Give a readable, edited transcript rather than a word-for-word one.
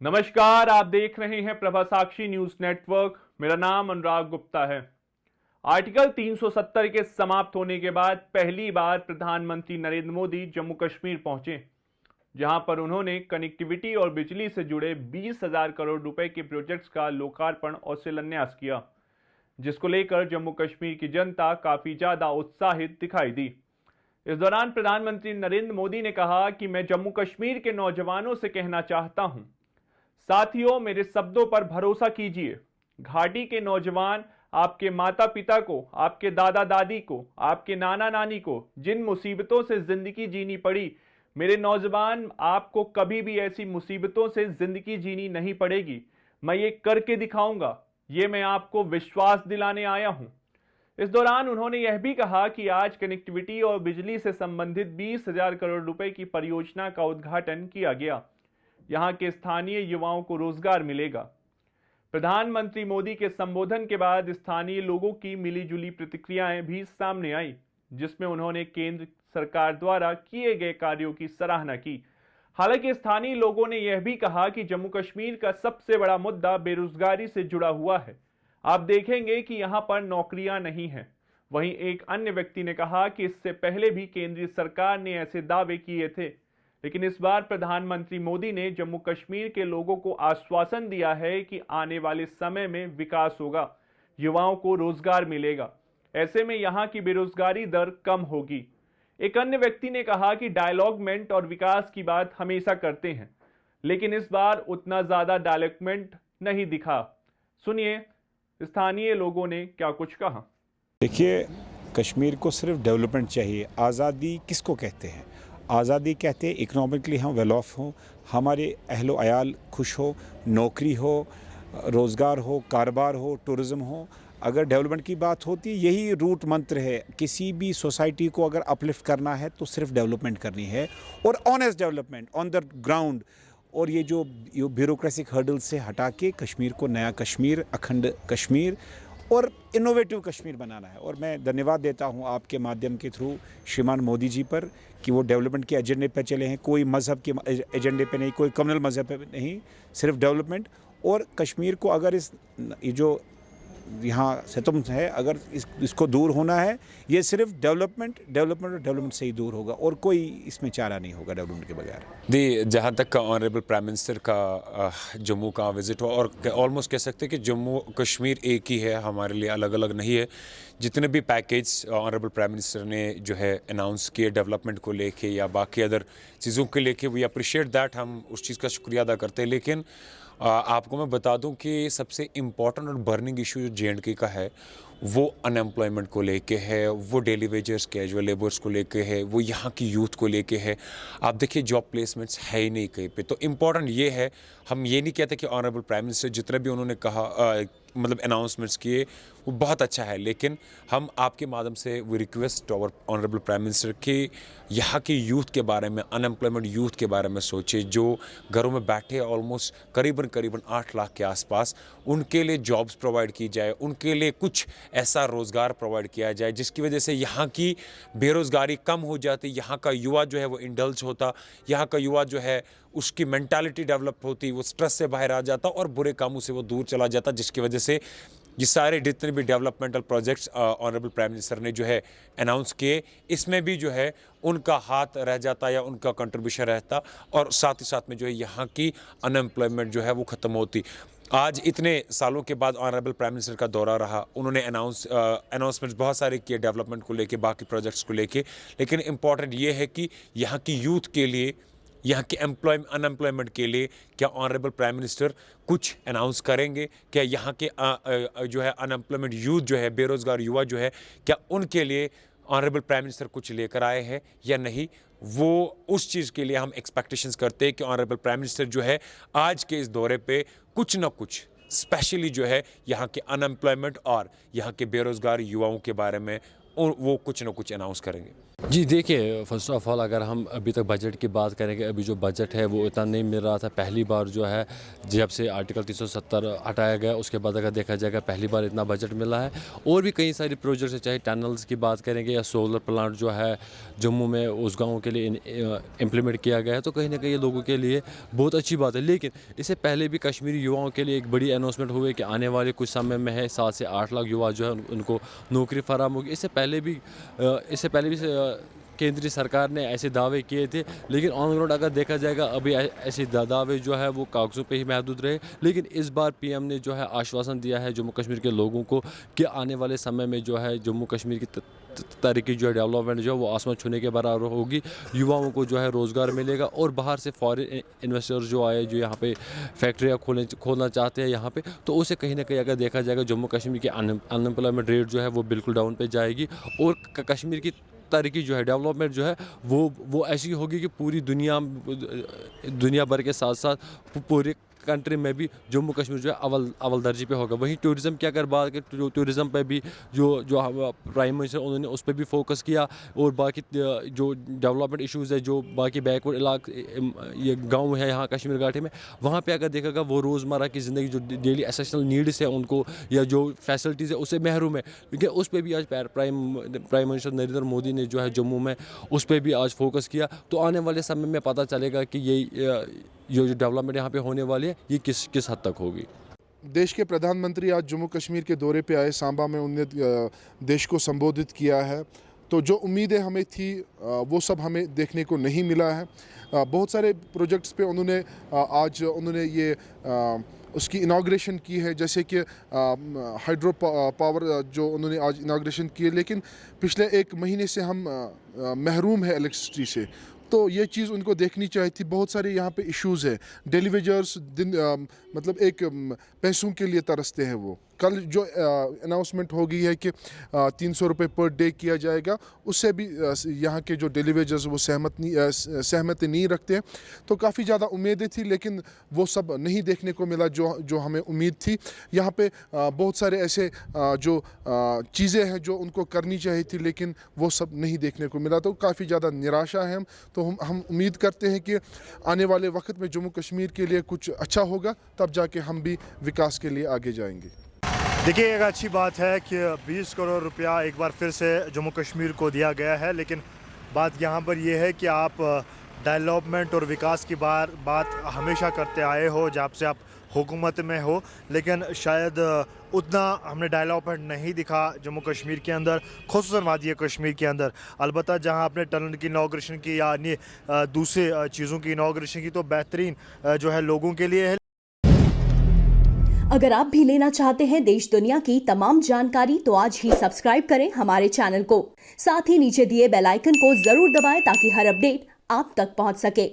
नमस्कार, आप देख रहे हैं प्रभा साक्षी न्यूज नेटवर्क। मेरा नाम अनुराग गुप्ता है। आर्टिकल 370 के समाप्त होने के बाद पहली बार प्रधानमंत्री नरेंद्र मोदी जम्मू कश्मीर पहुंचे, जहां पर उन्होंने कनेक्टिविटी और बिजली से जुड़े 20,000 करोड़ रुपए के प्रोजेक्ट्स का लोकार्पण और शिलान्यास किया, जिसको लेकर जम्मू कश्मीर की जनता काफी ज्यादा उत्साहित दिखाई दी। इस दौरान प्रधानमंत्री नरेंद्र मोदी ने कहा कि मैं जम्मू कश्मीर के नौजवानों से कहना चाहता हूं, साथियों, मेरे शब्दों पर भरोसा कीजिए। घाटी के नौजवान आपके माता पिता को, आपके दादा दादी को, आपके नाना नानी को जिन मुसीबतों से जिंदगी जीनी पड़ी, मेरे नौजवान आपको कभी भी ऐसी मुसीबतों से जिंदगी जीनी नहीं पड़ेगी। मैं ये करके दिखाऊंगा, ये मैं आपको विश्वास दिलाने आया हूं। इस दौरान उन्होंने यह भी कहा कि आज कनेक्टिविटी और बिजली से संबंधित 20,000 करोड़ रुपए की परियोजना का उद्घाटन किया गया। यहां के स्थानीय युवाओं को रोजगार मिलेगा। प्रधानमंत्री मोदी के संबोधन के बाद स्थानीय लोगों की मिलीजुली प्रतिक्रियाएं भी सामने आई, जिसमें उन्होंने केंद्र सरकार द्वारा किए गए कार्यों की सराहना की। हालांकि स्थानीय लोगों ने यह भी कहा कि जम्मू कश्मीर का सबसे बड़ा मुद्दा बेरोजगारी से जुड़ा हुआ है। आप देखेंगे कि यहां पर नौकरियां नहीं हैं। वहीं एक अन्य व्यक्ति ने कहा कि इससे पहले भी केंद्रीय सरकार ने ऐसे दावे किए थे, लेकिन इस बार प्रधानमंत्री मोदी ने जम्मू कश्मीर के लोगों को आश्वासन दिया है कि आने वाले समय में विकास होगा, युवाओं को रोजगार मिलेगा। ऐसे में यहां की बेरोजगारी दर कम होगी। एक अन्य व्यक्ति ने कहा कि डेवलपमेंट और विकास की बात हमेशा करते हैं, लेकिन इस बार उतना ज्यादा डेवलपमेंट नहीं दिखा। सुनिए स्थानीय लोगों ने क्या कुछ कहा। देखिए, कश्मीर को सिर्फ डेवलपमेंट चाहिए। आज़ादी किसको कहते हैं? आज़ादी कहते हैं इकोनॉमिकली हम वेल ऑफ हों, हमारे अहलो अयाल खुश हो, नौकरी हो, रोज़गार हो, कारोबार हो, टूरिज़्म हो। अगर डेवलपमेंट की बात होती, यही रूट मंत्र है। किसी भी सोसाइटी को अगर अपलिफ्ट करना है तो सिर्फ डेवलपमेंट करनी है, और honest development on the ground. और ये जो ब्यूरोक्रेटिक हर्डल से हटा के कश्मीर को नया कश्मीर, अखंड कश्मीर और इनोवेटिव कश्मीर बनाना है। और मैं धन्यवाद देता हूं आपके माध्यम के थ्रू श्रीमान मोदी जी पर कि वो डेवलपमेंट के एजेंडे पर चले हैं। कोई मज़हब के एजेंडे पे नहीं, कोई कम्युनल मज़हब पे नहीं, सिर्फ डेवलपमेंट। और कश्मीर को अगर ये जो यहाँ सितम है, अगर इसको दूर होना है, ये सिर्फ डेवलपमेंट से ही दूर होगा, और कोई इसमें चारा नहीं होगा डेवलपमेंट के बगैर। दी जहाँ तक ऑनरेबल प्राइम मिनिस्टर का जम्मू का विज़िट हुआ, और ऑलमोस्ट कह सकते हैं कि जम्मू कश्मीर एक ही है, हमारे लिए अलग अलग नहीं है। जितने भी पैकेज ऑनरेबल प्राइम मिनिस्टर ने जो है अनाउंस किए डेवलपमेंट को लेके या बाकी अदर चीज़ों के लेके, वी अप्रिशिएट दैट, हम उस चीज़ का शुक्रिया अदा करते हैं। लेकिन आपको मैं बता दूं कि सबसे इम्पॉर्टेंट और बर्निंग इशू जो जे.एंड.के का है, वो अनएम्प्लॉयमेंट को लेके है, वो डेली वेजर्स कैजुअल लेबर्स को लेके है, वो यहाँ की यूथ को लेके है। आप देखिए जॉब प्लेसमेंट्स है ही नहीं कहीं पे। तो इम्पॉर्टेंट ये है, हम ये नहीं कहते कि ऑनरेबल प्राइम मिनिस्टर जितने भी उन्होंने कहा मतलब अनाउंसमेंट्स किए वो बहुत अच्छा है, लेकिन हम आपके माध्यम से we request our honourable prime minister कि यहाँ के यूथ के बारे में, अनएम्प्लॉयमेंट यूथ के बारे में सोचे, जो घरों में बैठे ऑलमोस्ट करीबन 8 लाख के आसपास, उनके लिए जॉब्स प्रोवाइड की जाए, उनके लिए कुछ ऐसा रोज़गार प्रोवाइड किया जाए जिसकी वजह से यहाँ की बेरोज़गारी कम हो जाती, यहाँ का युवा जो है वो इंडल्ज होता, यहाँ का युवा जो है उसकी मेंटालिटी डेवलप होती, वो स्ट्रेस से बाहर आ जाता और बुरे कामों से वो दूर चला जाता, जिसकी वजह से ये सारे जितने भी developmental projects honourable prime minister ने जो है अनाउंस किए, इसमें भी जो है उनका हाथ रह जाता या उनका कंट्रीब्यूशन रहता, और साथ ही साथ में जो है यहाँ की अनएम्प्लॉयमेंट जो है वो ख़त्म होती। आज इतने सालों के बाद ऑनरेबल प्राइम मिनिस्टर का दौरा रहा, उन्होंने अनाउंसमेंट्स बहुत सारे किए डेवलपमेंट को लेके, बाकी प्रोजेक्ट्स को लेके, लेकिन इम्पॉर्टेंट ये है कि यहाँ की यूथ के लिए, यहाँ के अनएम्प्लॉयमेंट के लिए क्या ऑनरेबल प्राइम मिनिस्टर कुछ अनाउंस करेंगे? क्या यहाँ के जो है अनएम्प्लॉयमेंट यूथ जो है, बेरोज़गार युवा जो है, क्या उनके लिए ऑनरेबल प्राइम मिनिस्टर कुछ लेकर आए हैं या नहीं? वो उस चीज़ के लिए हम एक्सपेक्टेशंस करते हैं कि ऑनरेबल प्राइम मिनिस्टर जो है आज के इस दौरे पे कुछ ना कुछ स्पेशली जो है यहाँ के अनएम्प्लॉयमेंट और यहाँ के बेरोज़गार युवाओं के बारे में वो कुछ ना कुछ अनाउंस करेंगे। जी देखिए, फ़र्स्ट ऑफ़ ऑल अगर हम अभी तक बजट की बात करेंगे, अभी जो बजट है वो इतना नहीं मिल रहा था। पहली बार जो है जब से आर्टिकल 370 हटाया गया उसके बाद अगर देखा जाएगा पहली बार इतना बजट मिला है। और भी कई सारे प्रोजेक्ट्स हैं, चाहे टनल्स की बात करेंगे या सोलर प्लांट जो है जम्मू में उस गाँव के लिए इम्प्लीमेंट किया गया है, तो कहीं ना कहीं ये लोगों के लिए बहुत अच्छी बात है। लेकिन इससे पहले भी कश्मीरी युवाओं के लिए एक बड़ी अनाउंसमेंट हुई कि आने वाले कुछ समय में है 7 से 8 लाख युवा जो है उनको नौकरी फराहम होगी। इससे पहले भी केंद्रीय सरकार ने ऐसे दावे किए थे, लेकिन ऑन ग्राउंड अगर देखा जाएगा अभी ऐसे दावे जो है वो कागज़ों पे ही महदूद रहे। लेकिन इस बार पीएम ने जो है आश्वासन दिया है जम्मू कश्मीर के लोगों को कि आने वाले समय में जो है जम्मू कश्मीर की तरक्की जो है, डेवलपमेंट जो है वो आसमान छूने के बराबर होगी। युवाओं को जो है रोज़गार मिलेगा और बाहर से फॉरेन इन्वेस्टर्स जो आए जो यहाँ पे फैक्ट्रियाँ खोलना चाहते हैं यहाँ पे, तो उसे कहीं ना कहीं अगर देखा जाएगा जम्मू कश्मीर की अनएम्प्लॉयमेंट रेट जो है वो बिल्कुल डाउन पे जाएगी। और कश्मीर की तरक्की जो है, डेवलपमेंट जो है वो ऐसी होगी कि पूरी दुनिया भर के साथ साथ पूरे कंट्री में भी जम्मू कश्मीर जो है अव्वल दर्जे पे होगा। वहीं टूरिज़्म की अगर बात करें, टूरिज़्म पे भी जो प्राइम मिनिस्टर उन्होंने उस पर भी फोकस किया। और बाकी जो डेवलपमेंट इश्यूज़ है, जो बाकी बैकवर्ड इलाके ये गांव है यहाँ कश्मीर घाटी में, वहाँ पे अगर देखेगा वो रोज़मर्रा की ज़िंदगी जो डेली एसेंशियल नीड्स है उनको या जो फैसिलिटीज़ है उससे महरूम है। लेकिन उस पर भी आज प्राइम मिनिस्टर नरेंद्र मोदी ने जो है जम्मू में उस पर भी आज फोकस किया। तो आने वाले समय में पता चलेगा कि ये जो डेवलपमेंट यहाँ पे होने वाली है ये किस हद तक होगी। देश के प्रधानमंत्री आज जम्मू कश्मीर के दौरे पे आए, सांबा में उन्होंने देश को संबोधित किया है। तो जो उम्मीदें हमें थी वो सब हमें देखने को नहीं मिला है। बहुत सारे प्रोजेक्ट्स पे आज उन्होंने ये उसकी इनाग्रेशन की है, जैसे कि हाइड्रो पावर जो उन्होंने आज इनाग्रेशन की है। लेकिन पिछले 1 महीने से हम महरूम है इलेक्ट्रिसिटी से, तो ये चीज़ उनको देखनी चाहिए थी। बहुत सारे यहाँ पे इश्यूज़ है। डेली वेजर्स मतलब एक पैसों के लिए तरसते हैं वो। कल जो अनाउंसमेंट हो गई है कि 300 रुपये पर डे किया जाएगा, उससे भी यहाँ के जो डेली वेजर्स वो सहमति नहीं रखते हैं। तो काफ़ी ज़्यादा उम्मीदें थी, लेकिन वो सब नहीं देखने को मिला जो हमें उम्मीद थी। यहाँ पे बहुत सारे ऐसे जो चीज़ें हैं जो उनको करनी चाहिए थी, लेकिन वो सब नहीं देखने को मिला। तो काफ़ी ज़्यादा निराशा है तो हम उम्मीद करते हैं कि आने वाले वक्त में जम्मू कश्मीर के लिए कुछ अच्छा होगा, तब जाके हम भी विकास के लिए आगे जाएंगे। देखिए, एक अच्छी बात है कि 20 करोड़ रुपया एक बार फिर से जम्मू कश्मीर को दिया गया है। लेकिन बात यहाँ पर यह है कि आप डेवलपमेंट और विकास की बात हमेशा करते आए हो जब से आप हुकूमत में हो, लेकिन शायद उतना हमने डेवलपमेंट नहीं दिखा जम्मू कश्मीर के अंदर, खुसूसन वादी कश्मीर के अंदर। अलबत्ता जहां आपने टनल की इनाग्रेशन की या अन्य दूसरे चीज़ों की इनाग्रेशन की, तो बेहतरीन जो है लोगों के लिए है। अगर आप भी लेना चाहते हैं देश दुनिया की तमाम जानकारी, तो आज ही सब्सक्राइब करें हमारे चैनल को। साथ ही नीचे दिए बेल आइकन को जरूर दबाएं ताकि हर अपडेट आप तक पहुंच सके।